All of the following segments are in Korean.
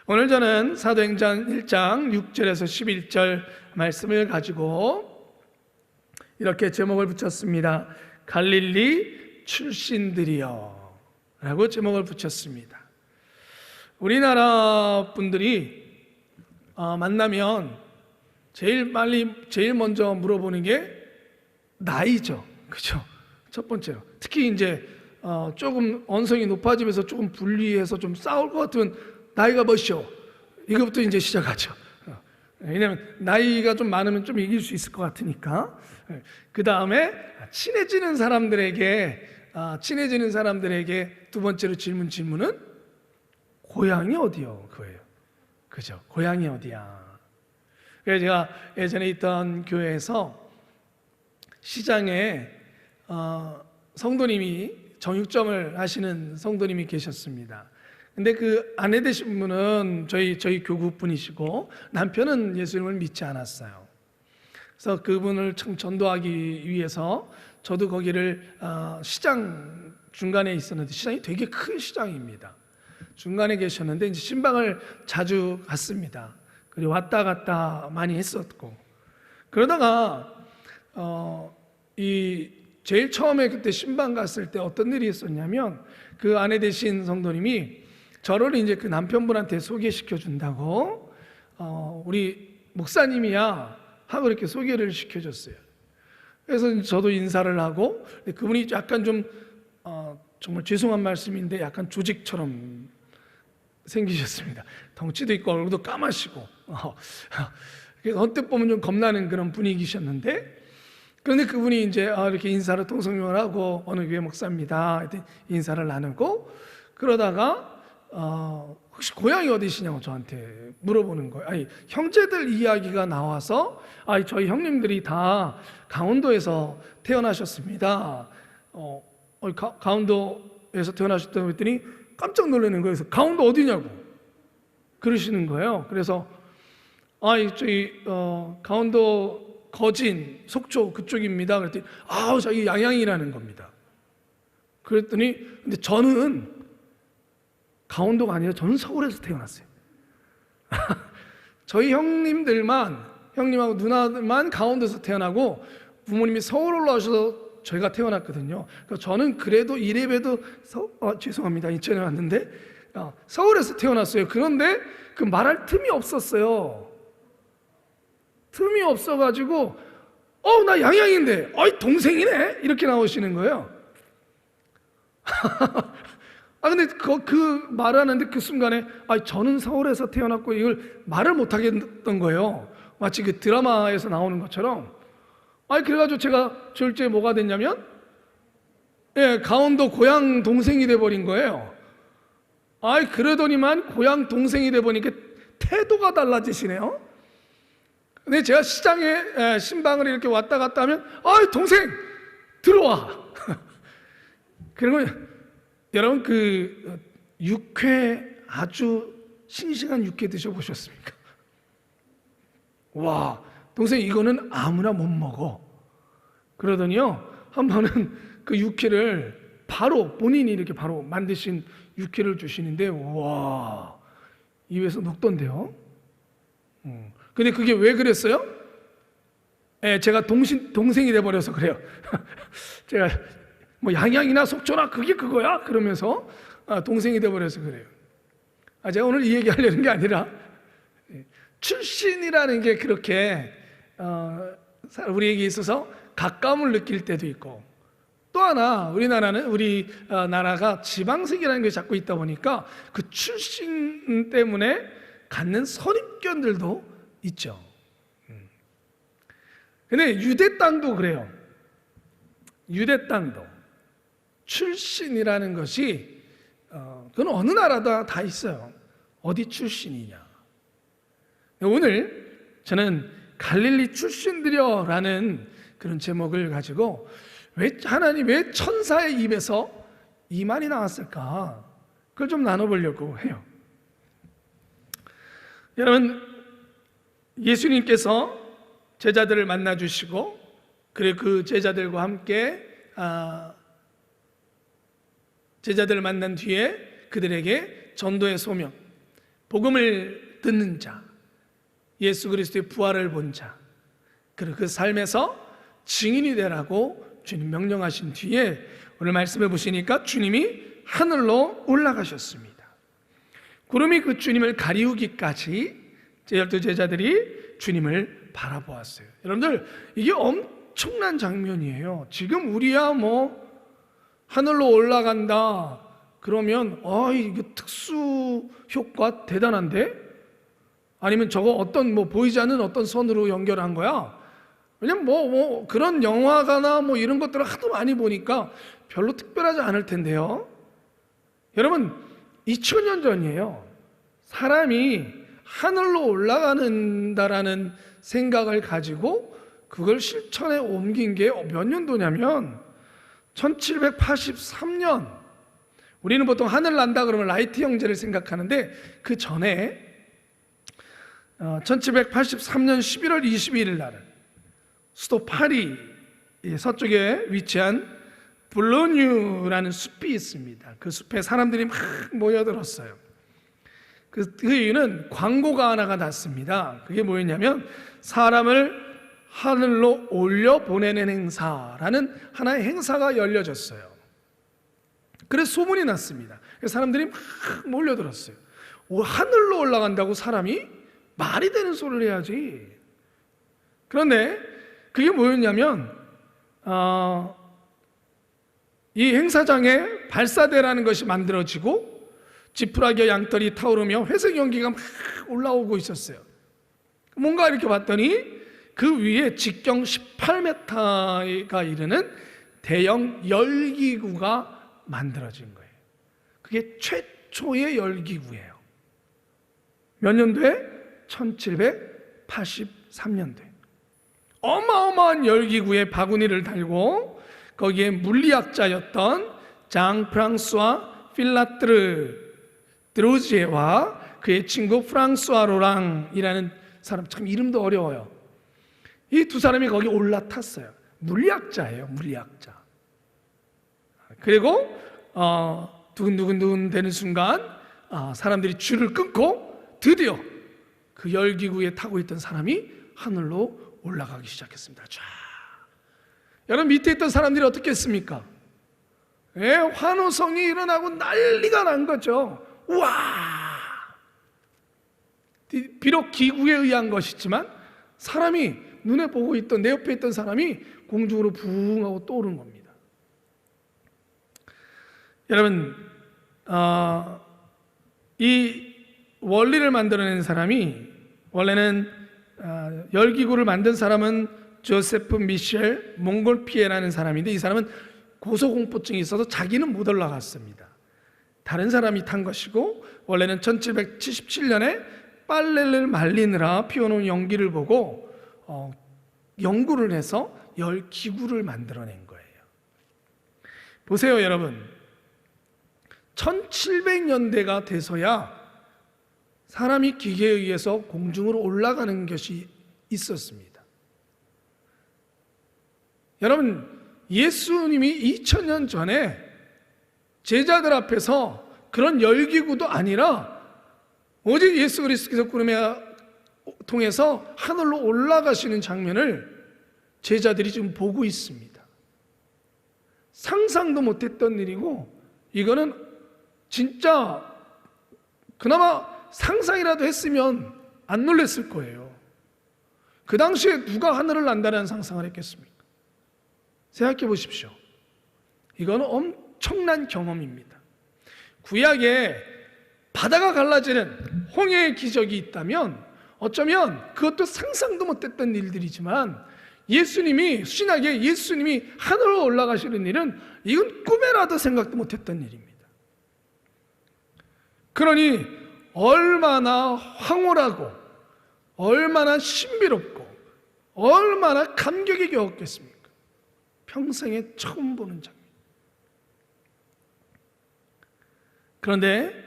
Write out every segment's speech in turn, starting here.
오늘 저는 사도행전 1장 6절에서 11절 말씀을 가지고 이렇게 제목을 붙였습니다. 갈릴리 출신들이여 라고 제목을 붙였습니다. 우리나라 분들이 만나면 제일 먼저 물어보는 게 나이죠. 그렇죠? 첫 번째로. 특히 이제 조금 언성이 높아지면서 조금 분리해서 좀 싸울 것 같으면 나이가 몇이요? 이거부터 이제 시작하죠. 왜냐하면 나이가 좀 많으면 좀 이길 수 있을 것 같으니까. 그 다음에 친해지는 사람들에게 두 번째로 질문은 고향이 어디요? 그거예요. 그죠? 고향이 어디야? 그래서 제가 예전에 있던 교회에서 시장에 성도님이 정육점을 하시는 성도님이 계셨습니다. 근데 그 아내 되신 분은 저희 교구 분이시고 남편은 예수님을 믿지 않았어요. 그래서 그분을 참 전도하기 위해서 저도 거기를 시장 중간에 있었는데, 시장이 되게 큰 시장입니다. 중간에 계셨는데 이제 신방을 자주 갔습니다. 그리고 왔다 갔다 많이 했었고, 그러다가 제일 처음에 그때 신방 갔을 때 어떤 일이 있었냐면, 그 아내 되신 성도님이 저를 이제 그 남편분한테 소개시켜 준다고 우리 목사님이야 하고 이렇게 소개를 시켜줬어요. 그래서 저도 인사를 하고, 그분이 약간 좀 정말 죄송한 말씀인데 약간 조직처럼 생기셨습니다. 덩치도 있고 얼굴도 까마시고 그래서 언뜻 보면 좀 겁나는 그런 분위기셨는데, 그런데 그분이 이제 이렇게 인사를 통성명을 하고 어느 교회 목사입니다 인사를 나누고, 그러다가 혹시 고향이 어디시냐고 저한테 물어보는 거예요. 아니, 형제들 이야기가 나와서 저희 형님들이 다 강원도에서 태어나셨습니다. 강원도에서 태어나셨다고 했더니 깜짝 놀라는 거예요. 그래서 강원도 어디냐고 그러시는 거예요. 그래서 저희 강원도 거진, 속초 그쪽입니다. 그랬더니 저기 양양이라는 겁니다. 그랬더니 근데 저는 강원도가 아니라 저는 서울에서 태어났어요. 저희 형님하고 누나들만 강원도에서 태어나고 부모님이 서울 올라오셔서 저희가 태어났거든요. 그러니까 저는 그래도 이래봬도 죄송합니다, 인천에 왔는데 서울에서 태어났어요. 그런데 그 말할 틈이 없었어요. 틈이 없어가지고 나 양양인데 동생이네 이렇게 나오시는 거예요. 근데 그 말하는데 그 순간에 저는 서울에서 태어났고 이걸 말을 못 하겠던 거예요. 마치 그 드라마에서 나오는 것처럼. 그래가지고 제가 졸지에 뭐가 됐냐면 강원도 고향 동생이 돼버린 거예요. 그러더니만 고향 동생이 돼버리니까 태도가 달라지시네요. 근데 제가 시장에 신방을 이렇게 왔다 갔다 하면 동생 들어와. 그러면 여러분 그 육회, 아주 싱싱한 육회 드셔보셨습니까? 와, 동생 이거는 아무나 못 먹어. 그러더니요, 한 번은 그 육회를 본인이 이렇게 바로 만드신 육회를 주시는데, 와, 입에서 녹던데요. 근데 그게 왜 그랬어요? 제가 동생이 돼버려서 그래요. 제가 뭐 양양이나 속초나 그게 그거야? 그러면서 동생이 돼버려서 그래요. 제가 오늘 이 얘기 하려는 게 아니라, 출신이라는 게 그렇게 우리에게 있어서 가까움을 느낄 때도 있고, 또 하나 우리 나라가 지방색이라는 게 자꾸 있다 보니까 그 출신 때문에 갖는 선입견들도 있죠. 근데 유대 땅도 그래요. 유대 땅도 출신이라는 것이 그건 어느 나라다 다 있어요. 어디 출신이냐. 오늘 저는 갈릴리 출신들이여 라는 그런 제목을 가지고 하나님 왜 천사의 입에서 이 말이 나왔을까, 그걸 좀 나눠보려고 해요. 여러분, 예수님께서 제자들을 만나주시고, 그리고 그 제자들과 함께 제자들을 만난 뒤에 그들에게 전도의 소명, 복음을 듣는 자, 예수 그리스도의 부활을 본 자, 그리고 그 삶에서 증인이 되라고 주님 명령하신 뒤에 오늘 말씀을 보시니까 주님이 하늘로 올라가셨습니다. 구름이 그 주님을 가리우기까지 12 제자들이 주님을 바라보았어요. 여러분들, 이게 엄청난 장면이에요. 지금 우리야 하늘로 올라간다 그러면 이거 특수 효과 대단한데? 아니면 저거 어떤 보이지 않는 어떤 선으로 연결한 거야? 왜냐면 그런 영화가나 이런 것들을 하도 많이 보니까 별로 특별하지 않을 텐데요. 여러분, 2000년 전이에요. 사람이 하늘로 올라가는다라는 생각을 가지고 그걸 실천에 옮긴 게 몇 년도냐면 1783년. 우리는 보통 하늘 난다 그러면 라이트 형제를 생각하는데 그 전에 1783년 11월 21일 날 수도 파리 서쪽에 위치한 블로뉴라는 숲이 있습니다. 그 숲에 사람들이 막 모여들었어요. 그 이유는 광고가 하나가 났습니다. 그게 뭐였냐면 사람을 하늘로 올려 보내는 행사라는 하나의 행사가 열려졌어요. 그래서 소문이 났습니다. 그래서 사람들이 막 몰려들었어요. 하늘로 올라간다고 사람이? 말이 되는 소리를 해야지. 그런데 그게 뭐였냐면 이 행사장에 발사대라는 것이 만들어지고 지푸라기와 양털이 타오르며 회색 연기가 막 올라오고 있었어요. 뭔가 이렇게 봤더니 그 위에 직경 18m가 이르는 대형 열기구가 만들어진 거예요. 그게 최초의 열기구예요. 몇 년도에? 1783년도에 어마어마한 열기구에 바구니를 달고 거기에 물리학자였던 장 프랑스와 필라트르드로지에와 그의 친구 프랑스와 로랑이라는 사람, 참 이름도 어려워요. 이 두 사람이 거기 올라탔어요. 물리학자예요, 물리학자. 그리고 두근두근 되는 순간 사람들이 줄을 끊고 드디어 그 열기구에 타고 있던 사람이 하늘로 올라가기 시작했습니다. 쫙. 여러분, 밑에 있던 사람들이 어떻게 했습니까? 환호성이 일어나고 난리가 난 거죠. 우와! 비록 기구에 의한 것이지만 사람이 눈에 보고 있던, 내 옆에 있던 사람이 공중으로 부웅하고 떠오르는 겁니다. 여러분, 이 원리를 만들어낸 사람이, 원래는 열기구를 만든 사람은 조세프 미셸 몽골피에라는 사람인데, 이 사람은 고소공포증이 있어서 자기는 못 올라갔습니다. 다른 사람이 탄 것이고, 원래는 1777년에 빨래를 말리느라 피워놓은 연기를 보고 연구를 해서 열기구를 만들어낸 거예요. 보세요, 여러분. 1700년대가 돼서야 사람이 기계에 의해서 공중으로 올라가는 것이 있었습니다. 여러분, 예수님이 2000년 전에 제자들 앞에서 그런 열기구도 아니라 오직 예수 그리스도께서 구름에 통해서 하늘로 올라가시는 장면을 제자들이 지금 보고 있습니다. 상상도 못했던 일이고, 이거는 진짜 그나마 상상이라도 했으면 안 놀랬을 거예요. 그 당시에 누가 하늘을 난다는 상상을 했겠습니까? 생각해 보십시오. 이거는 엄청난 경험입니다. 구약에 바다가 갈라지는 홍해의 기적이 있다면 어쩌면 그것도 상상도 못했던 일들이지만, 예수님이 신약에 예수님이 하늘로 올라가시는 일은 이건 꿈에라도 생각도 못했던 일입니다. 그러니 얼마나 황홀하고 얼마나 신비롭고 얼마나 감격이 겨웠겠습니까? 평생에 처음 보는 장면. 그런데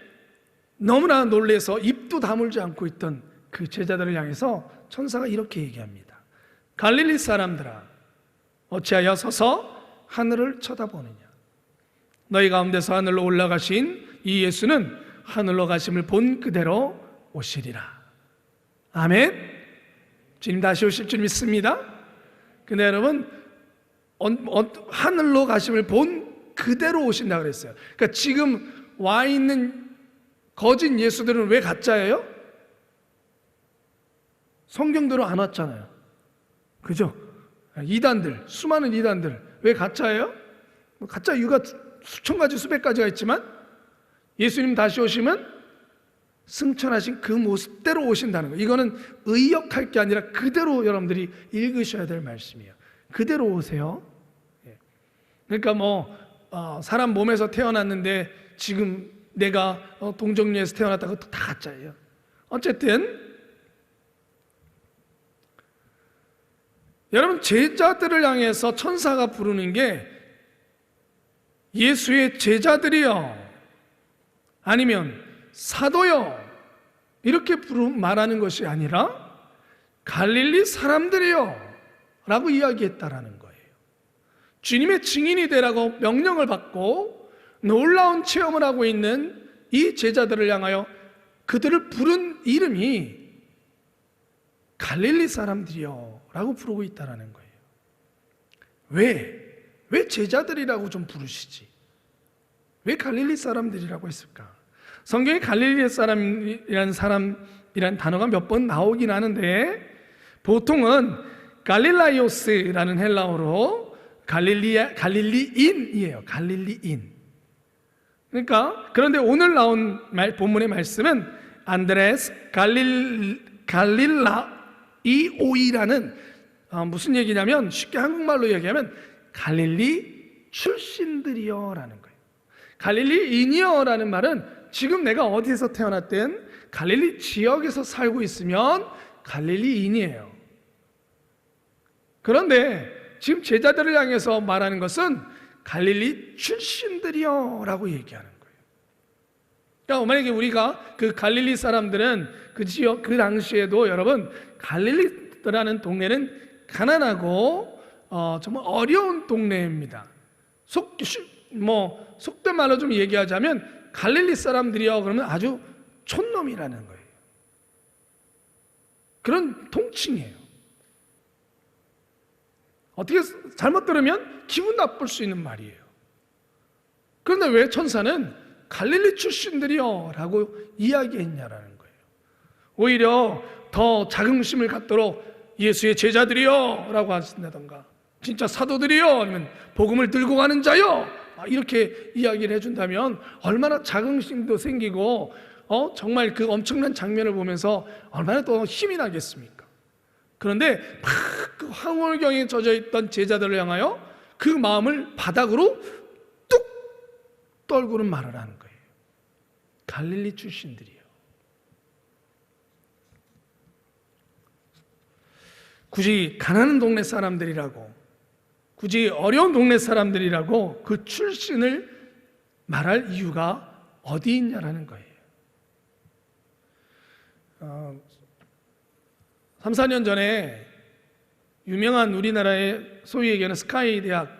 너무나 놀라서 입도 다물지 않고 있던 그 제자들을 향해서 천사가 이렇게 얘기합니다. 갈릴리 사람들아, 어찌하여 서서 하늘을 쳐다보느냐? 너희 가운데서 하늘로 올라가신 이 예수는 하늘로 가심을 본 그대로 오시리라. 아멘. 주님 다시 오실 줄 믿습니다. 근데 여러분, 하늘로 가심을 본 그대로 오신다 그랬어요. 그러니까 지금 와 있는 거짓 예수들은 왜 가짜예요? 성경대로 안 왔잖아요. 그죠? 이단들, 수많은 이단들 왜 가짜예요? 가짜 이유가 수천 가지 수백 가지가 있지만 예수님 다시 오시면 승천하신 그 모습대로 오신다는 거예요. 이거는 의역할 게 아니라 그대로 여러분들이 읽으셔야 될 말씀이에요. 그대로 오세요. 그러니까 사람 몸에서 태어났는데 지금 내가 동정녀에서 태어났다고 다 가짜예요. 어쨌든 여러분, 제자들을 향해서 천사가 부르는 게 예수의 제자들이요, 아니면 사도요, 이렇게 말하는 것이 아니라 갈릴리 사람들이요 라고 이야기했다라는 거예요. 주님의 증인이 되라고 명령을 받고 놀라운 체험을 하고 있는 이 제자들을 향하여 그들을 부른 이름이 갈릴리 사람들이요 라고 부르고 있다는 거예요. 왜 제자들이라고 좀 부르시지? 왜 갈릴리 사람들이라고 했을까? 성경에 갈릴리 사람이라는 단어가 몇 번 나오긴 하는데 보통은 갈릴라이오스라는 헬라어로 갈릴리인이에요. 갈릴리인. 그러니까 그런데 오늘 나온 본문의 말씀은 안드레스 갈릴라이오이라는 무슨 얘기냐면 쉽게 한국말로 얘기하면 갈릴리 출신들이여라는 거예요. 갈릴리인이여라는 말은 지금 내가 어디에서 태어났든 갈릴리 지역에서 살고 있으면 갈릴리인이에요. 그런데 지금 제자들을 향해서 말하는 것은 갈릴리 출신들이여라고 얘기하는 거예요. 그러니까 만약에 우리가 그 갈릴리 사람들은 그 지역, 그 당시에도 여러분, 갈릴리라는 동네는 가난하고 정말 어려운 동네입니다. 속된 말로 좀 얘기하자면 갈릴리 사람들이요 그러면 아주 촌놈이라는 거예요. 그런 통칭이에요. 어떻게 잘못 들으면 기분 나쁠 수 있는 말이에요. 그런데 왜 천사는 갈릴리 출신들이요 라고 이야기했냐라는 거예요. 오히려 더 자긍심을 갖도록 예수의 제자들이요 라고 하신다던가, 진짜 사도들이요, 아니면 복음을 들고 가는 자요, 이렇게 이야기를 해준다면 얼마나 자긍심도 생기고 정말 그 엄청난 장면을 보면서 얼마나 또 힘이 나겠습니까? 그런데 막 그 황홀경에 젖어 있던 제자들을 향하여 그 마음을 바닥으로 뚝 떨구는 말을 하는 거예요. 갈릴리 출신들이에요. 굳이 가난한 동네 사람들이라고, 굳이 어려운 동네 사람들이라고 그 출신을 말할 이유가 어디 있냐라는 거예요. 3, 4년 전에 유명한 우리나라의 소위 얘기하는 스카이 대학,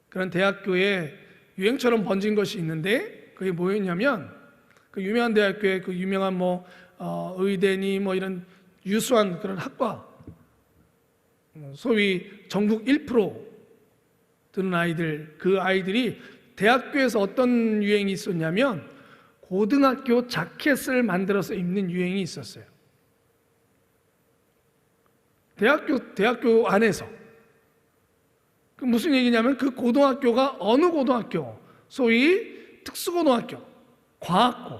그런 대학교에 유행처럼 번진 것이 있는데 그게 뭐였냐면, 그 유명한 대학교에 그 유명한 의대니 이런 유수한 그런 학과, 소위 전국 1% 드는 아이들, 그 아이들이 대학교에서 어떤 유행이 있었냐면 고등학교 자켓을 만들어서 입는 유행이 있었어요. 대학교 안에서. 그 무슨 얘기냐면 그 고등학교가 어느 고등학교, 소위 특수고등학교, 과학고,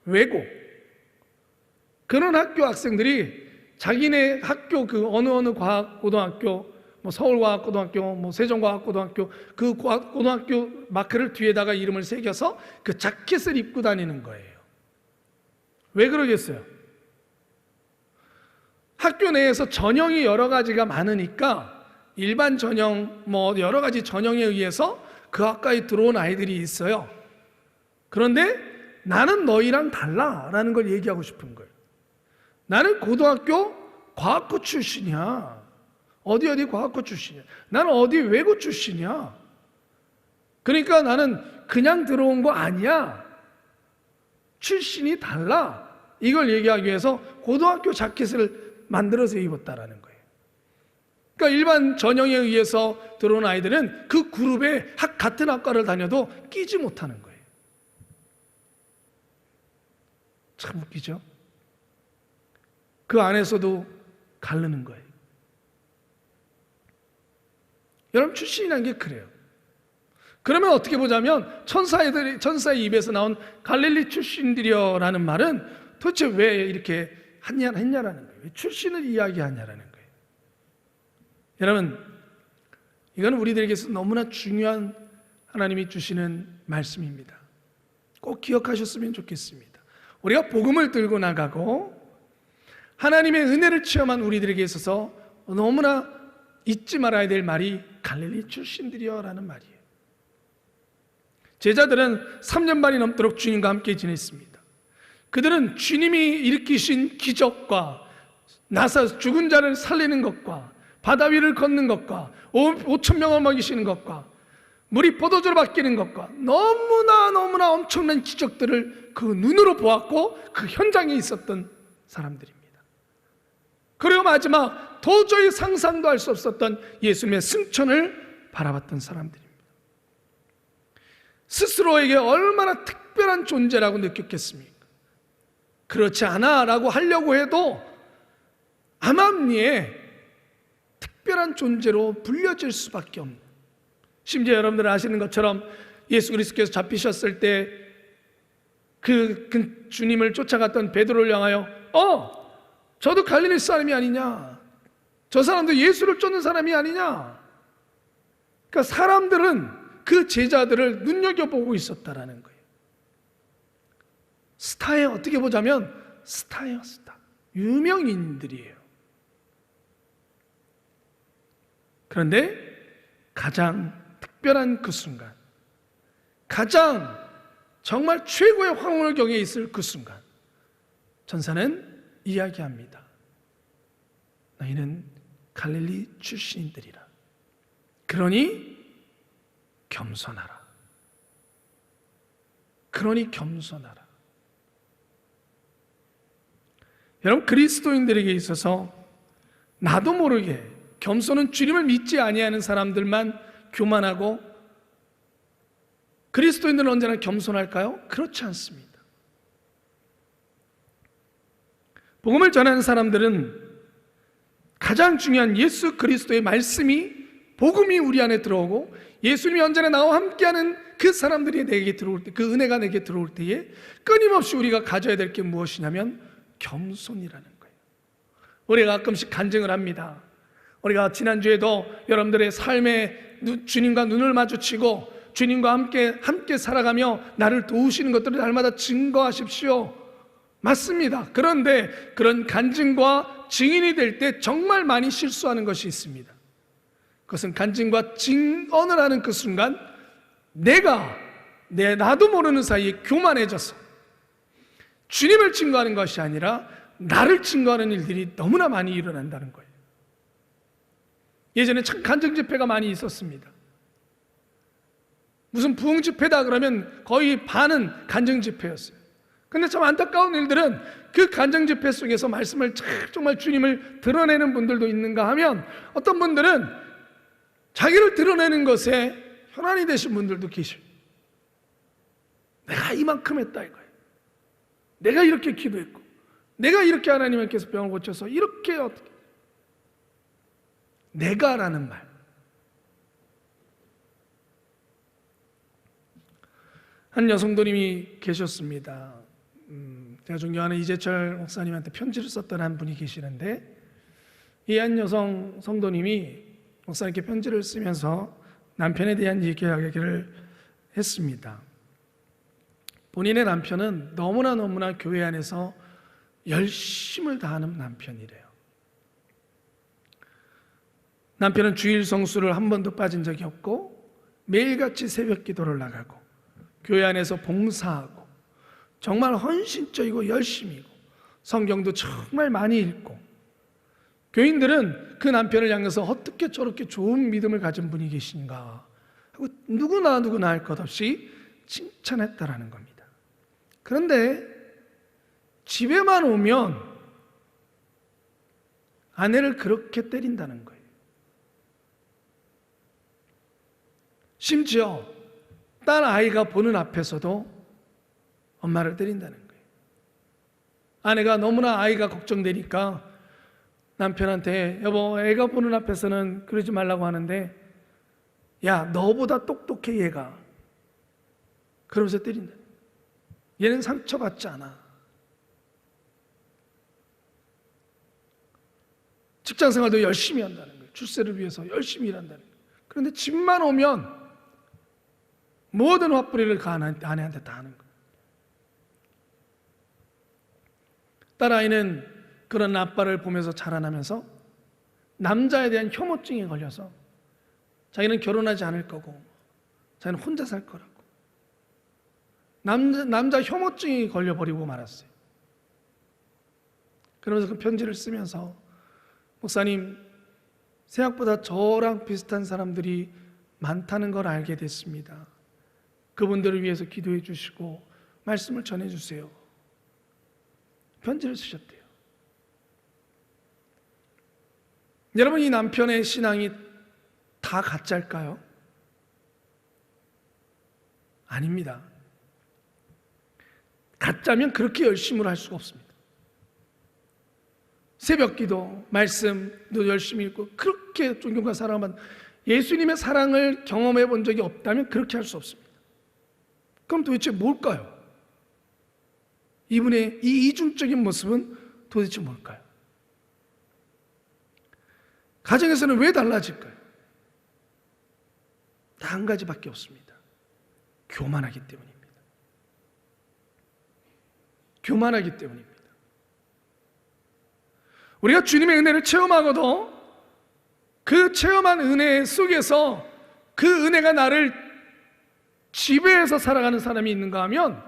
외고, 그런 학교 학생들이 자기네 학교 그 어느 과학고등학교, 서울과학고등학교, 세종과학고등학교, 그 고등학교 마크를 뒤에다가 이름을 새겨서 그 자켓을 입고 다니는 거예요. 왜 그러겠어요? 학교 내에서 전형이 여러 가지가 많으니까 일반 전형, 여러 가지 전형에 의해서 그 학과에 들어온 아이들이 있어요. 그런데 나는 너희랑 달라라는 걸 얘기하고 싶은 거예요. 나는 고등학교 과학고 출신이야. 어디 과학고 출신이야. 나는 어디 외고 출신이야. 그러니까 나는 그냥 들어온 거 아니야. 출신이 달라. 이걸 얘기하기 위해서 고등학교 자켓을 만들어서 입었다라는 거예요. 그러니까 일반 전형에 의해서 들어온 아이들은 그 그룹에 같은 학과를 다녀도 끼지 못하는 거예요. 참 웃기죠? 그 안에서도 가르는 거예요. 여러분, 출신이라는 게 그래요. 그러면 어떻게 보자면 천사의 입에서 나온 갈릴리 출신들이여라는 말은 도대체 왜 이렇게 했냐라는 거예요. 왜 출신을 이야기하냐라는 거예요. 여러분, 이거는 우리들에게 서 너무나 중요한 하나님이 주시는 말씀입니다. 꼭 기억하셨으면 좋겠습니다. 우리가 복음을 들고 나가고 하나님의 은혜를 체험한 우리들에게 있어서 너무나 잊지 말아야 될 말이 갈릴리 출신들이여라는 말이에요. 제자들은 3년 반이 넘도록 주님과 함께 지냈습니다. 그들은 주님이 일으키신 기적과 죽은 자를 살리는 것과 바다 위를 걷는 것과 5,000명을 먹이시는 것과 물이 포도주로 바뀌는 것과 너무나 엄청난 기적들을 그 눈으로 보았고 그 현장에 있었던 사람들입니다. 그리고 마지막 도저히 상상도 할 수 없었던 예수님의 승천을 바라봤던 사람들입니다. 스스로에게 얼마나 특별한 존재라고 느꼈겠습니까? 그렇지 않아 라고 하려고 해도 암암리에 특별한 존재로 불려질 수밖에 없는, 심지어 여러분들 아시는 것처럼 예수 그리스도께서 잡히셨을 때 그 주님을 쫓아갔던 베드로를 향하여 저도 갈릴리 사람이 아니냐, 저 사람도 예수를 쫓는 사람이 아니냐. 그러니까 사람들은 그 제자들을 눈여겨보고 있었다라는 거예요. 스타에 어떻게 보자면 스타예요, 스타. 유명인들이에요. 그런데 가장 특별한 그 순간, 가장 정말 최고의 황홀경에 있을 그 순간, 천사는 이야기합니다. 너희는 갈릴리 출신들이라. 그러니 겸손하라. 그러니 겸손하라. 여러분, 그리스도인들에게 있어서 나도 모르게 겸손은 주님을 믿지 아니하는 사람들만 교만하고, 그리스도인들은 언제나 겸손할까요? 그렇지 않습니다. 복음을 전하는 사람들은 가장 중요한 예수 그리스도의 말씀이, 복음이 우리 안에 들어오고 예수님이 언제나 나와 함께하는 그 사람들이 내게 들어올 때, 그 은혜가 내게 들어올 때에 끊임없이 우리가 가져야 될 게 무엇이냐면 겸손이라는 거예요. 우리가 가끔씩 간증을 합니다. 우리가 지난주에도 여러분들의 삶에 주님과 눈을 마주치고 주님과 함께 살아가며 나를 도우시는 것들을 날마다 증거하십시오. 맞습니다. 그런데 그런 간증과 증인이 될 때 정말 많이 실수하는 것이 있습니다. 그것은 간증과 증언을 하는 그 순간 나도 모르는 사이에 교만해져서 주님을 증거하는 것이 아니라 나를 증거하는 일들이 너무나 많이 일어난다는 거예요. 예전에 참 간증 집회가 많이 있었습니다. 무슨 부흥 집회다 그러면 거의 반은 간증 집회였어요. 근데 참 안타까운 일들은 그 간증 집회 속에서 말씀을 정말 주님을 드러내는 분들도 있는가 하면, 어떤 분들은 자기를 드러내는 것에 혈안이 되신 분들도 계시고, 내가 이만큼 했다 이거예요. 내가 이렇게 기도했고, 내가 이렇게 하나님께서 병을 고쳐서 이렇게 어떻게, 내가라는 말. 한 여성도님이 계셨습니다. 제가 존경하는 이재철 목사님한테 편지를 썼던 한 분이 계시는데, 이 한 여성 성도님이 목사님께 편지를 쓰면서 남편에 대한 얘기를 했습니다. 본인의 남편은 너무나 교회 안에서 열심을 다하는 남편이래요. 남편은 주일 성수를 한 번도 빠진 적이 없고, 매일같이 새벽 기도를 나가고 교회 안에서 봉사하고 정말 헌신적이고 열심이고 성경도 정말 많이 읽고, 교인들은 그 남편을 향해서 어떻게 저렇게 좋은 믿음을 가진 분이 계신가 하고 누구나 할 것 없이 칭찬했다라는 겁니다. 그런데 집에만 오면 아내를 그렇게 때린다는 거예요. 심지어 딸 아이가 보는 앞에서도 엄마를 때린다는 거예요. 아내가 너무나 아이가 걱정되니까 남편한테 여보, 애가 보는 앞에서는 그러지 말라고 하는데 야, 너보다 똑똑해 얘가. 그러면서 때린다. 얘는 상처받지 않아. 직장생활도 열심히 한다는 거예요. 출세를 위해서 열심히 일한다는 거예요. 그런데 집만 오면 모든 화풀이를 그 아내한테 다 하는 거예요. 딸아이는 그런 아빠를 보면서 자라나면서 남자에 대한 혐오증에 걸려서 자기는 결혼하지 않을 거고 자기는 혼자 살 거라고 남자 혐오증이 걸려버리고 말았어요. 그러면서 그 편지를 쓰면서 목사님, 생각보다 저랑 비슷한 사람들이 많다는 걸 알게 됐습니다. 그분들을 위해서 기도해 주시고 말씀을 전해 주세요. 편지를 쓰셨대요. 여러분, 이 남편의 신앙이 다 가짜일까요? 아닙니다. 가짜면 그렇게 열심히 할 수가 없습니다. 새벽기도, 말씀도 열심히 읽고 그렇게 존경과 사랑을 받는 예수님의 사랑을 경험해 본 적이 없다면 그렇게 할 수 없습니다. 그럼 도대체 뭘까요? 이분의 이 이중적인 모습은 도대체 뭘까요? 가정에서는 왜 달라질까요? 다 한 가지밖에 없습니다. 교만하기 때문입니다. 교만하기 때문입니다. 우리가 주님의 은혜를 체험하고도 그 체험한 은혜 속에서 그 은혜가 나를 지배해서 살아가는 사람이 있는가 하면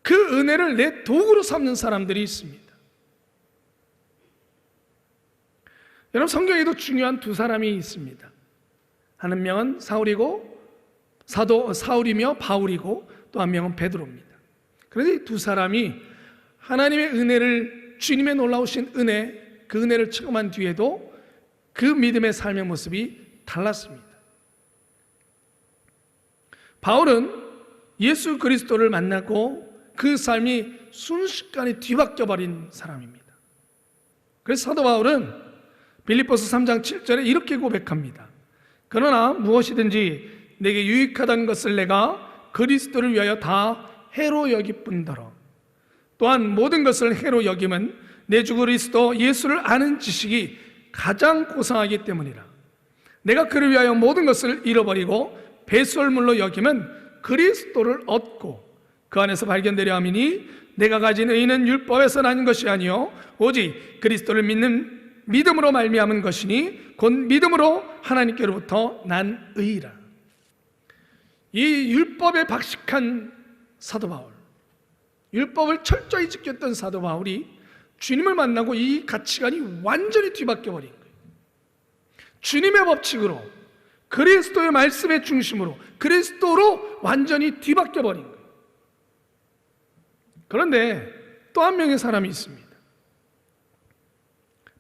그 은혜를 내 도구로 삼는 사람들이 있습니다. 여러분, 성경에도 중요한 두 사람이 있습니다. 한 명은 사울이며 바울이고 또 한 명은 베드로입니다. 그런데 이 두 사람이 하나님의 은혜를, 주님의 놀라우신 은혜, 그 은혜를 체험한 뒤에도 그 믿음의 삶의 모습이 달랐습니다. 바울은 예수 그리스도를 만나고 그 삶이 순식간에 뒤바뀌어 버린 사람입니다. 그래서 사도 바울은 빌립보서 3장 7절에 이렇게 고백합니다. 그러나 무엇이든지 내게 유익하다는 것을 내가 그리스도를 위하여 다 해로 여길 뿐더러 또한 모든 것을 해로 여김은 내 주 그리스도 예수를 아는 지식이 가장 고상하기 때문이라. 내가 그를 위하여 모든 것을 잃어버리고 배설물로 여김은 그리스도를 얻고 그 안에서 발견되려 함이니 내가 가진 의는 율법에서 난 것이 아니요 오직 그리스도를 믿는 믿음으로 말미암은 것이니 곧 믿음으로 하나님께로부터 난 의라. 이 율법에 박식한 사도 바울, 율법을 철저히 지켰던 사도 바울이 주님을 만나고 이 가치관이 완전히 뒤바뀌어 버린 거예요. 주님의 법칙으로, 그리스도의 말씀의 중심으로, 그리스도로 완전히 뒤바뀌어 버린 거예요. 그런데 또 한 명의 사람이 있습니다.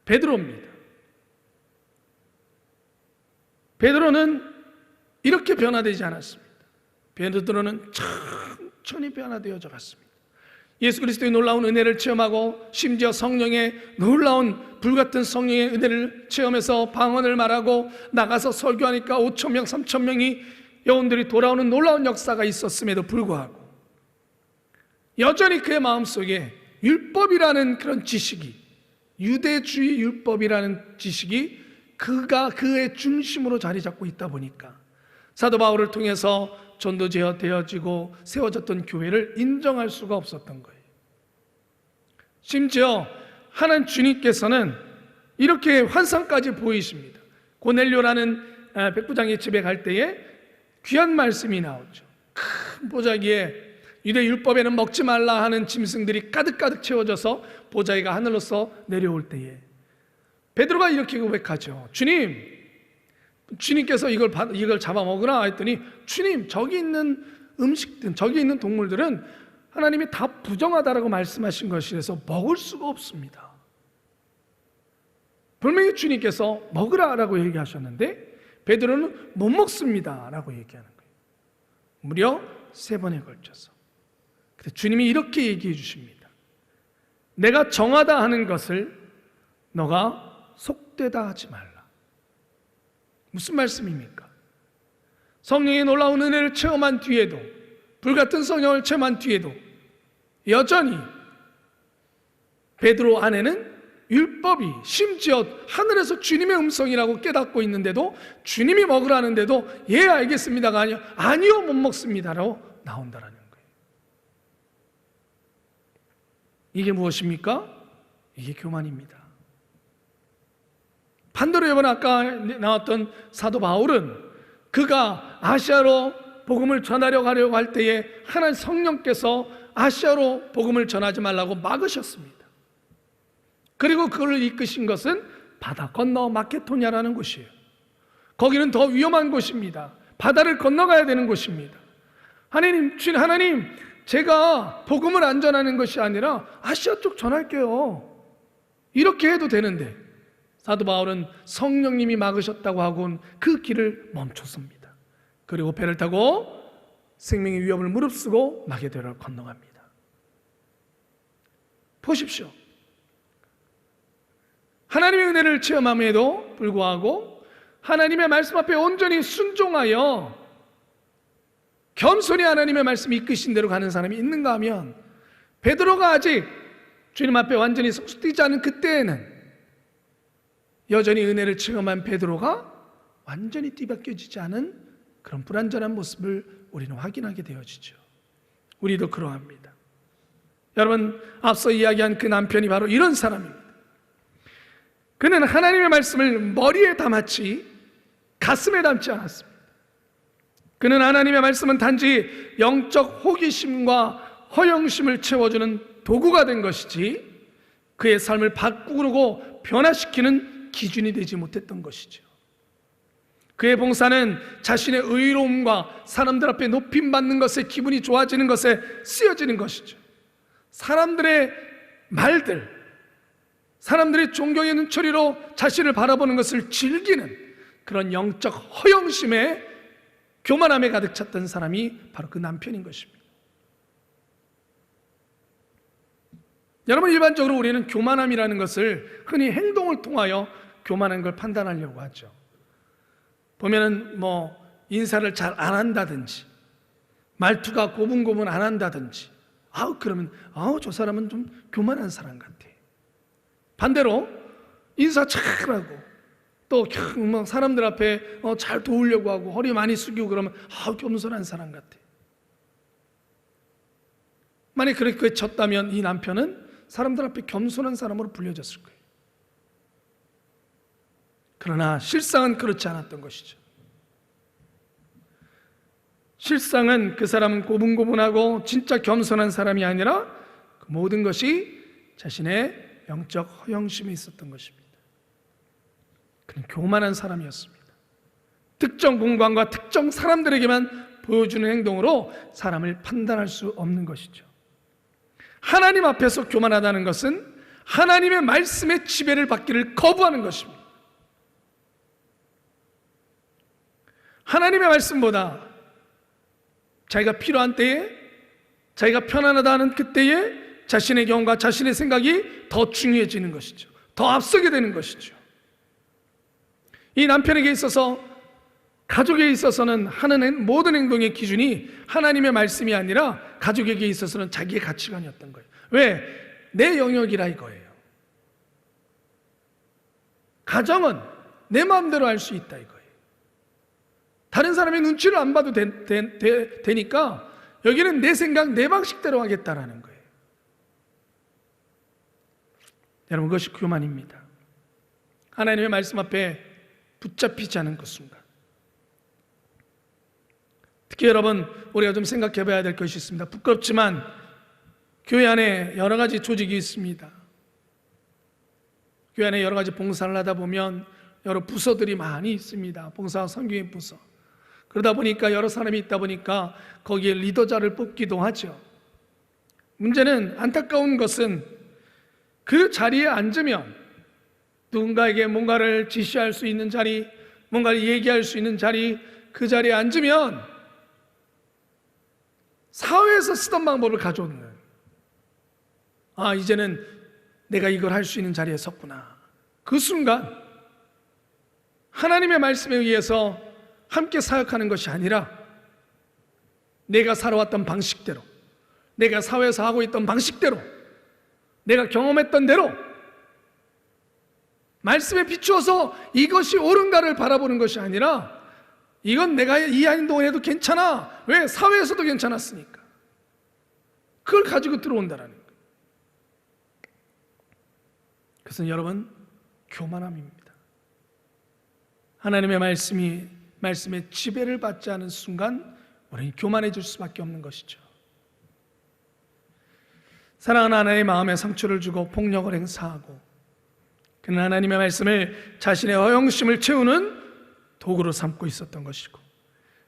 베드로입니다. 베드로는 이렇게 변화되지 않았습니다. 베드로는 천천히 변화되어져 갔습니다. 예수 그리스도의 놀라운 은혜를 체험하고 심지어 성령의 놀라운 불같은 성령의 은혜를 체험해서 방언을 말하고 나가서 설교하니까 5,000명, 3,000명이 영혼들이 돌아오는 놀라운 역사가 있었음에도 불구하고 여전히 그의 마음속에 율법이라는 그런 지식이, 유대주의 율법이라는 지식이 그의 중심으로 자리 잡고 있다 보니까 사도 바울을 통해서 전도되어지고 세워졌던 교회를 인정할 수가 없었던 거예요. 심지어 하나님 주님께서는 이렇게 환상까지 보이십니다. 고넬료라는 백부장의 집에 갈 때에 귀한 말씀이 나오죠. 큰 보자기에 유대 율법에는 먹지 말라 하는 짐승들이 가득가득 채워져서 보자기가 하늘로서 내려올 때에 베드로가 이렇게 고백하죠. 주님께서 이걸 잡아먹으라 했더니 주님, 저기 있는 음식들, 저기 있는 동물들은 하나님이 다 부정하다라고 말씀하신 것이라서 먹을 수가 없습니다. 분명히 주님께서 먹으라라고 얘기하셨는데 베드로는 못 먹습니다라고 얘기하는 거예요. 무려 3번에 걸쳐서. 근데 주님이 이렇게 얘기해 주십니다. 내가 정하다 하는 것을 너가 속되다 하지 말라. 무슨 말씀입니까? 성령의 놀라운 은혜를 체험한 뒤에도, 불같은 성령을 체험한 뒤에도 여전히 베드로 안에는 율법이, 심지어 하늘에서 주님의 음성이라고 깨닫고 있는데도, 주님이 먹으라는데도 예 알겠습니다가 아니요, 아니요 못 먹습니다라고 나온다라는 거예요. 이게 무엇입니까? 이게 교만입니다. 반대로 이번에 아까 나왔던 사도 바울은 그가 아시아로 복음을 전하려고 하려고 할 때에 하나님 성령께서 아시아로 복음을 전하지 말라고 막으셨습니다. 그리고 그를 이끄신 것은 바다 건너 마케도냐라는 곳이에요. 거기는 더 위험한 곳입니다. 바다를 건너가야 되는 곳입니다. 하나님, 주님 하나님, 제가 복음을 안 전하는 것이 아니라 아시아 쪽 전할게요. 이렇게 해도 되는데 사도 바울은 성령님이 막으셨다고 하고는 그 길을 멈췄습니다. 그리고 배를 타고 생명의 위협을 무릅쓰고 마게도냐를 건너갑니다. 보십시오. 하나님의 은혜를 체험함에도 불구하고 하나님의 말씀 앞에 온전히 순종하여 겸손히 하나님의 말씀이 이끄신 대로 가는 사람이 있는가 하면, 베드로가 아직 주님 앞에 완전히 성숙되지 않은 그때에는 여전히 은혜를 체험한 베드로가 완전히 뒤바뀌어지지 않은 그런 불완전한 모습을 우리는 확인하게 되어지죠. 우리도 그러합니다. 여러분, 앞서 이야기한 그 남편이 바로 이런 사람입니다. 그는 하나님의 말씀을 머리에 담았지 가슴에 담지 않았습니다. 그는 하나님의 말씀은 단지 영적 호기심과 허영심을 채워주는 도구가 된 것이지 그의 삶을 바꾸고 변화시키는 기준이 되지 못했던 것이죠. 그의 봉사는 자신의 의로움과 사람들 앞에 높임받는 것에, 기분이 좋아지는 것에 쓰여지는 것이죠. 사람들의 말들, 사람들의 존경의 눈초리로 자신을 바라보는 것을 즐기는 그런 영적 허영심에, 교만함에 가득 찼던 사람이 바로 그 남편인 것입니다. 여러분, 일반적으로 우리는 교만함이라는 것을 흔히 행동을 통하여 교만한 걸 판단하려고 하죠. 보면은 인사를 잘 안 한다든지, 말투가 고분고분 안 한다든지, 그러면 저 사람은 좀 교만한 사람 같아. 반대로 인사 잘하고 또 사람들 앞에 잘 도우려고 하고 허리 많이 숙이고 그러면 겸손한 사람 같아. 만약 그렇게 쳤다면 이 남편은 사람들 앞에 겸손한 사람으로 불려졌을 거예요. 그러나 실상은 그렇지 않았던 것이죠. 실상은 그 사람은 고분고분하고 진짜 겸손한 사람이 아니라 그 모든 것이 자신의 영적 허영심이 있었던 것입니다. 그는 교만한 사람이었습니다. 특정 공간과 특정 사람들에게만 보여주는 행동으로 사람을 판단할 수 없는 것이죠. 하나님 앞에서 교만하다는 것은 하나님의 말씀의 지배를 받기를 거부하는 것입니다. 하나님의 말씀보다 자기가 필요한 때에, 자기가 편안하다 하는 그때에 자신의 경험과 자신의 생각이 더 중요해지는 것이죠. 더 앞서게 되는 것이죠. 이 남편에게 있어서, 가족에 있어서는 하는 모든 행동의 기준이 하나님의 말씀이 아니라 가족에게 있어서는 자기의 가치관이었던 거예요. 왜? 내 영역이라 이거예요. 가정은 내 마음대로 할 수 있다 이거예요. 다른 사람의 눈치를 안 봐도 되니까 여기는 내 생각, 내 방식대로 하겠다라는 거예요. 여러분, 그것이 교만입니다. 하나님의 말씀 앞에 붙잡히지 않은 그 순간. 특히 여러분, 우리가 좀 생각해 봐야 될 것이 있습니다. 부끄럽지만 교회 안에 여러 가지 조직이 있습니다. 교회 안에 여러 가지 봉사를 하다 보면 여러 부서들이 많이 있습니다. 봉사와 선교의 부서. 그러다 보니까 여러 사람이 있다 보니까 거기에 리더자를 뽑기도 하죠. 문제는, 안타까운 것은 그 자리에 앉으면, 누군가에게 뭔가를 지시할 수 있는 자리, 뭔가를 얘기할 수 있는 자리, 그 자리에 앉으면 사회에서 쓰던 방법을 가져오는 거예요. 아, 이제는 내가 이걸 할 수 있는 자리에 섰구나. 그 순간 하나님의 말씀에 의해서 함께 사역하는 것이 아니라 내가 살아왔던 방식대로, 내가 사회에서 하고 있던 방식대로, 내가 경험했던 대로 말씀에 비추어서 이것이 옳은가를 바라보는 것이 아니라, 이건 내가 이 행동을 해도 괜찮아. 왜? 사회에서도 괜찮았으니까. 그걸 가지고 들어온다라는 거예요. 그것은 여러분, 교만함입니다. 하나님의 말씀에 지배를 받지 않은 순간 우리는 교만해질 수밖에 없는 것이죠. 사랑하는 하나님의 마음에 상처를 주고 폭력을 행사하고, 그는 하나님의 말씀을 자신의 허영심을 채우는 도구로 삼고 있었던 것이고,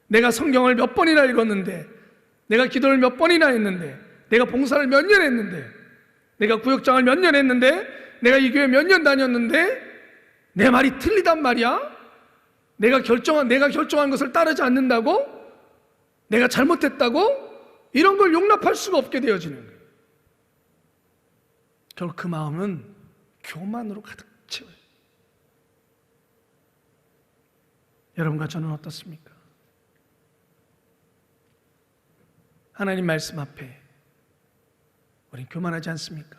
내가 성경을 몇 번이나 읽었는데, 내가 기도를 몇 번이나 했는데, 내가 봉사를 몇 년 했는데, 내가 구역장을 몇 년 했는데, 내가 이 교회 몇 년 다녔는데 내 말이 틀리단 말이야? 내가 결정한 것을 따르지 않는다고? 내가 잘못했다고? 이런 걸 용납할 수가 없게 되어지는 거예요. 결국 그 마음은 교만으로 가득 채워요. 여러분과 저는 어떻습니까? 하나님 말씀 앞에 우린 교만하지 않습니까?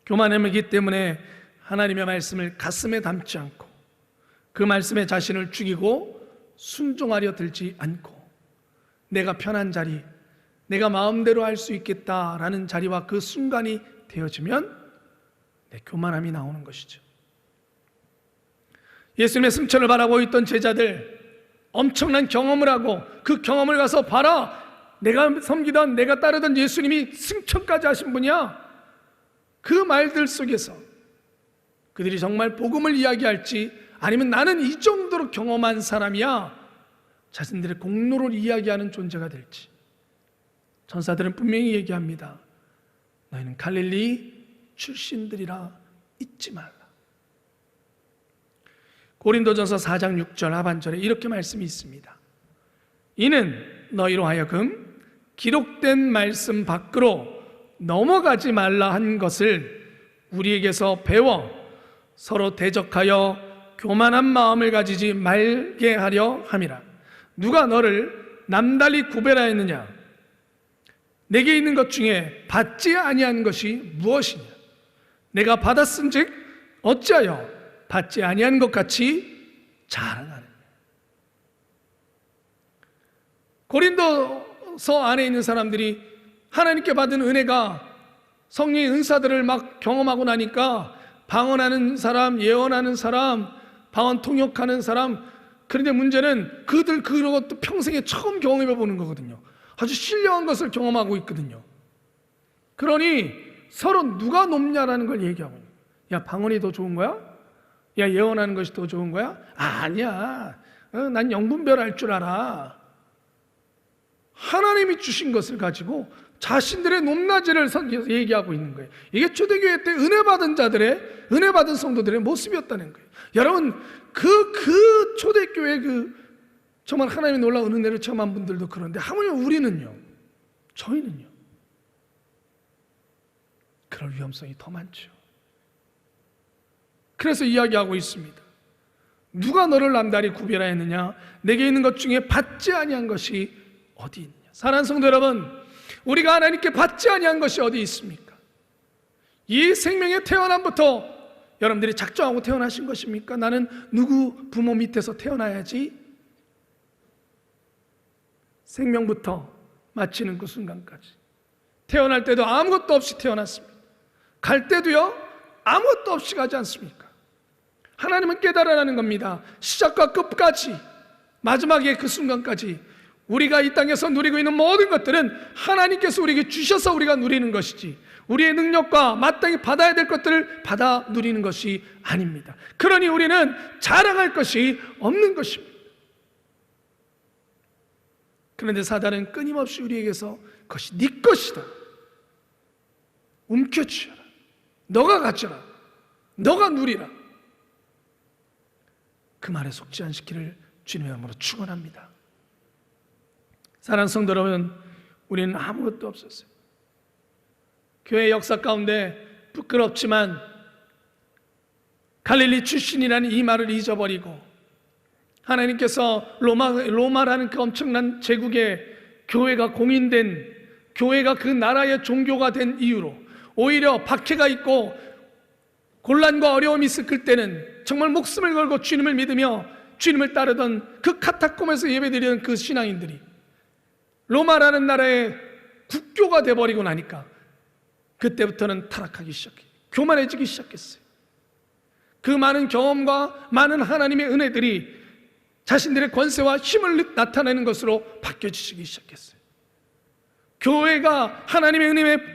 교만함이기 때문에 하나님의 말씀을 가슴에 담지 않고, 그 말씀에 자신을 죽이고 순종하려 들지 않고, 내가 편한 자리, 내가 마음대로 할 수 있겠다라는 자리와 그 순간이 되어지면 내 교만함이 나오는 것이죠. 예수님의 승천을 바라고 있던 제자들, 엄청난 경험을 하고 그 경험을 가서 봐라, 내가 섬기던, 내가 따르던 예수님이 승천까지 하신 분이야. 그 말들 속에서 그들이 정말 복음을 이야기할지, 아니면 나는 이 정도로 경험한 사람이야, 자신들의 공로를 이야기하는 존재가 될지, 천사들은 분명히 얘기합니다. 너희는 갈릴리 출신들이라 잊지 말라. 고린도전서 4장 6절 하반절에 이렇게 말씀이 있습니다. 이는 너희로 하여금 기록된 말씀 밖으로 넘어가지 말라 한 것을 우리에게서 배워 서로 대적하여 교만한 마음을 가지지 말게 하려 함이라. 누가 너를 남달리 구별하였느냐? 내게 있는 것 중에 받지 아니한 것이 무엇이냐? 내가 받았은즉 어찌하여 받지 아니한 것 같이 자랑하느냐? 고린도서 안에 있는 사람들이 하나님께 받은 은혜가, 성령의 은사들을 막 경험하고 나니까 방언하는 사람, 예언하는 사람, 방언 통역하는 사람, 그런데 문제는 그들 그것도 평생에 처음 경험해 보는 거거든요. 아주 신령한 것을 경험하고 있거든요. 그러니 서로 누가 높냐라는 걸 얘기하고 있는 거야. 야, 방언이 더 좋은 거야? 야, 예언하는 것이 더 좋은 거야? 아니야. 난 영분별 할 줄 알아. 하나님이 주신 것을 가지고 자신들의 높낮이를 얘기하고 있는 거예요. 이게 초대교회 때 은혜 받은 자들의, 은혜 받은 성도들의 모습이었다는 거예요. 여러분, 그 초대교회 정말 하나님의 놀라운 은혜를 체험한 분들도 그런데, 하물며 우리는요, 저희는요, 그럴 위험성이 더 많죠. 그래서 이야기하고 있습니다. 누가 너를 남달리 구별하였느냐? 내게 있는 것 중에 받지 아니한 것이 어디 있느냐? 사랑하는 성도 여러분, 우리가 하나님께 받지 아니한 것이 어디 있습니까? 이 생명의 태어남부터 여러분들이 작정하고 태어나신 것입니까? 나는 누구 부모 밑에서 태어나야지. 생명부터 마치는 그 순간까지, 태어날 때도 아무것도 없이 태어났습니다. 갈 때도요, 아무것도 없이 가지 않습니까? 하나님은 깨달으라는 겁니다. 시작과 끝까지, 마지막에 그 순간까지 우리가 이 땅에서 누리고 있는 모든 것들은 하나님께서 우리에게 주셔서 우리가 누리는 것이지, 우리의 능력과 마땅히 받아야 될 것들을 받아 누리는 것이 아닙니다. 그러니 우리는 자랑할 것이 없는 것입니다. 그런데 사단은 끊임없이 우리에게서 그것이 네 것이다. 움켜쥐어라. 너가 가져라. 너가 누리라. 그 말에 속지 않기를 주님의 이름으로 축원합니다. 사랑하는 성도 여러분, 우리는 아무것도 없었어요. 교회 역사 가운데 부끄럽지만 갈릴리 출신이라는 이 말을 잊어버리고 하나님께서 로마라는 그 엄청난 제국의 교회가 공인된, 교회가 그 나라의 종교가 된 이유로 오히려 박해가 있고 곤란과 어려움이 있을 때는 정말 목숨을 걸고 주님을 믿으며 주님을 따르던 그 카타콤에서 예배드리던 그 신앙인들이 로마라는 나라의 국교가 돼버리고 나니까 그때부터는 타락하기 시작해요. 교만해지기 시작했어요. 그 많은 경험과 많은 하나님의 은혜들이 자신들의 권세와 힘을 나타내는 것으로 바뀌어지기 시작했어요. 교회가 하나님의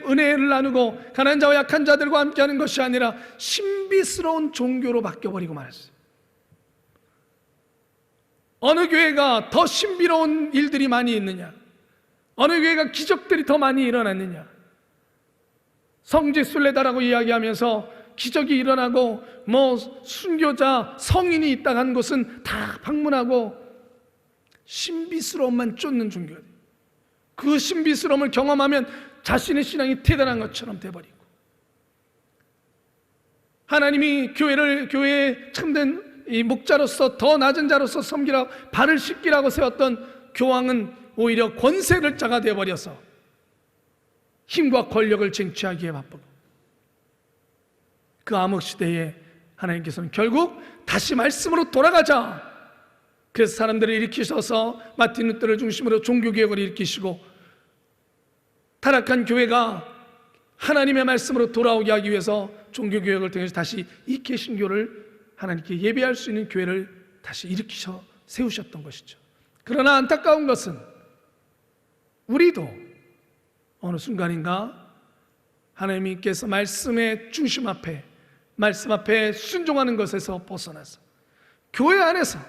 은혜를 나누고 가난한 자와 약한 자들과 함께하는 것이 아니라 신비스러운 종교로 바뀌어버리고 말았어요. 어느 교회가 더 신비로운 일들이 많이 있느냐? 어느 교회가 기적들이 더 많이 일어났느냐? 성지 순례다라고 이야기하면서 기적이 일어나고 순교자, 성인이 있다 한 곳은 다 방문하고 신비스러움만 쫓는 종교가 돼요. 그 신비스러움을 경험하면 자신의 신앙이 대단한 것처럼 돼버리고, 하나님이 교회의 참된 이 목자로서 더 낮은 자로서 섬기라고 발을 씻기라고 세웠던 교황은 오히려 권세를 자가 되어버려서 힘과 권력을 쟁취하기에 바쁘고, 그 암흑시대에 하나님께서는 결국 다시 말씀으로 돌아가자, 그래서 사람들을 일으키셔서 마틴 루터를 중심으로 종교개혁을 일으키시고 타락한 교회가 하나님의 말씀으로 돌아오게 하기 위해서 종교개혁을 통해서 다시 이 개신교를 하나님께 예배할 수 있는 교회를 다시 일으키셔 세우셨던 것이죠. 그러나 안타까운 것은 우리도 어느 순간인가 하나님께서 말씀의 중심 앞에, 말씀 앞에 순종하는 것에서 벗어나서 교회 안에서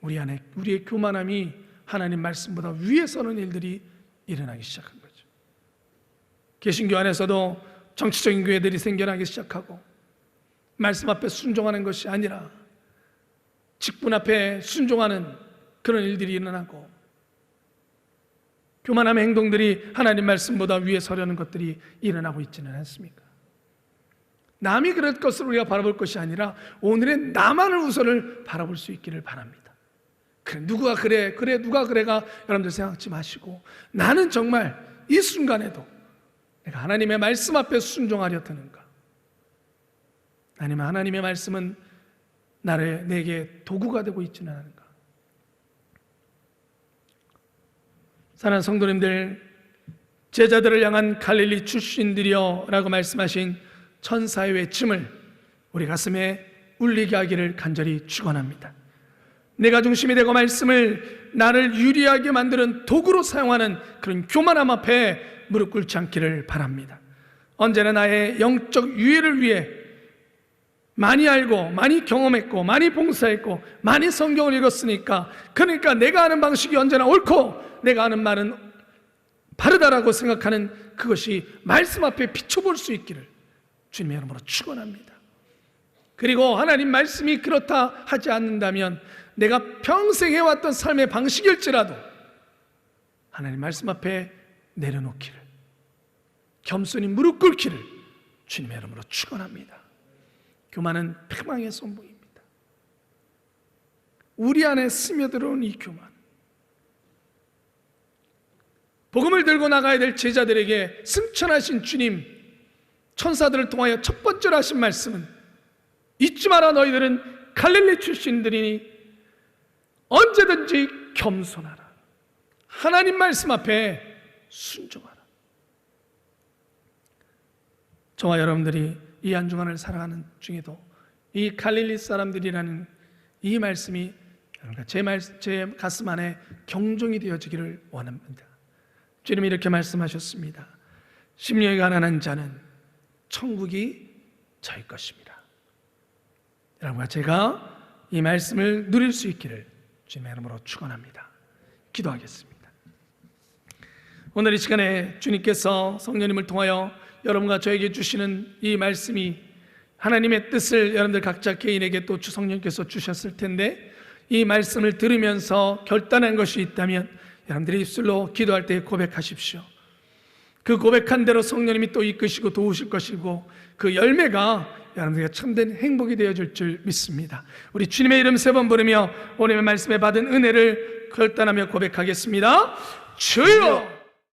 우리의 교만함이 하나님 말씀보다 위에 서는 일들이 일어나기 시작한 거죠. 개신교 안에서도 정치적인 교회들이 생겨나기 시작하고, 말씀 앞에 순종하는 것이 아니라 직분 앞에 순종하는 그런 일들이 일어나고, 교만함의 행동들이 하나님 말씀보다 위에 서려는 것들이 일어나고 있지는 않습니까? 남이 그럴 것을 우리가 바라볼 것이 아니라 오늘의 나만을 우선을 바라볼 수 있기를 바랍니다. 그래, 누가 그래 누가 그래가 여러분들 생각하지 마시고, 나는 정말 이 순간에도 내가 하나님의 말씀 앞에 순종하려 드는가? 아니면 하나님의 말씀은 내게 도구가 되고 있지는 않은가? 사랑하는 성도님들, 제자들을 향한 갈릴리 출신들이여 라고 말씀하신 천사의 외침을 우리 가슴에 울리게 하기를 간절히 축원합니다. 내가 중심이 되고 말씀을 나를 유리하게 만드는 도구로 사용하는 그런 교만함 앞에 무릎 꿇지 않기를 바랍니다. 언제나 나의 영적 유해를 위해 많이 알고 많이 경험했고 많이 봉사했고 많이 성경을 읽었으니까, 그러니까 내가 아는 방식이 언제나 옳고 내가 아는 말은 바르다라고 생각하는 그것이 말씀 앞에 비춰볼 수 있기를 주님의 이름으로 축원합니다. 그리고 하나님 말씀이 그렇다 하지 않는다면 내가 평생 해왔던 삶의 방식일지라도 하나님 말씀 앞에 내려놓기를, 겸손히 무릎 꿇기를 주님의 이름으로 축원합니다. 교만은 패망의 선봉입니다. 우리 안에 스며들어온 이 교만, 복음을 들고 나가야 될 제자들에게 승천하신 주님, 천사들을 통하여 첫 번째로 하신 말씀은 잊지 마라, 너희들은 갈릴리 출신들이니 언제든지 겸손하라. 하나님 말씀 앞에 순종하라. 저와 여러분들이 이 한 주간을 살아가는 중에도 이 갈릴리 사람들이라는 이 말씀이 제 가슴 안에 경종이 되어지기를 원합니다. 주님이 이렇게 말씀하셨습니다. 심령이 가난한 자는 천국이 저희 것입니다. 여러분과 제가 이 말씀을 누릴 수 있기를 주님의 이름으로 축원합니다. 기도하겠습니다. 오늘 이 시간에 주님께서 성령님을 통하여 여러분과 저에게 주시는 이 말씀이 하나님의 뜻을 여러분들 각자 개인에게 또 성령께서 주셨을 텐데, 이 말씀을 들으면서 결단한 것이 있다면 여러분들이 입술로 기도할 때 고백하십시오. 그 고백한 대로 성령님이 또 이끄시고 도우실 것이고, 그 열매가 여러분들에게 참된 행복이 되어질 줄 믿습니다. 우리 주님의 이름 3번 부르며 오늘의 말씀에 받은 은혜를 결단하며 고백하겠습니다. 주여!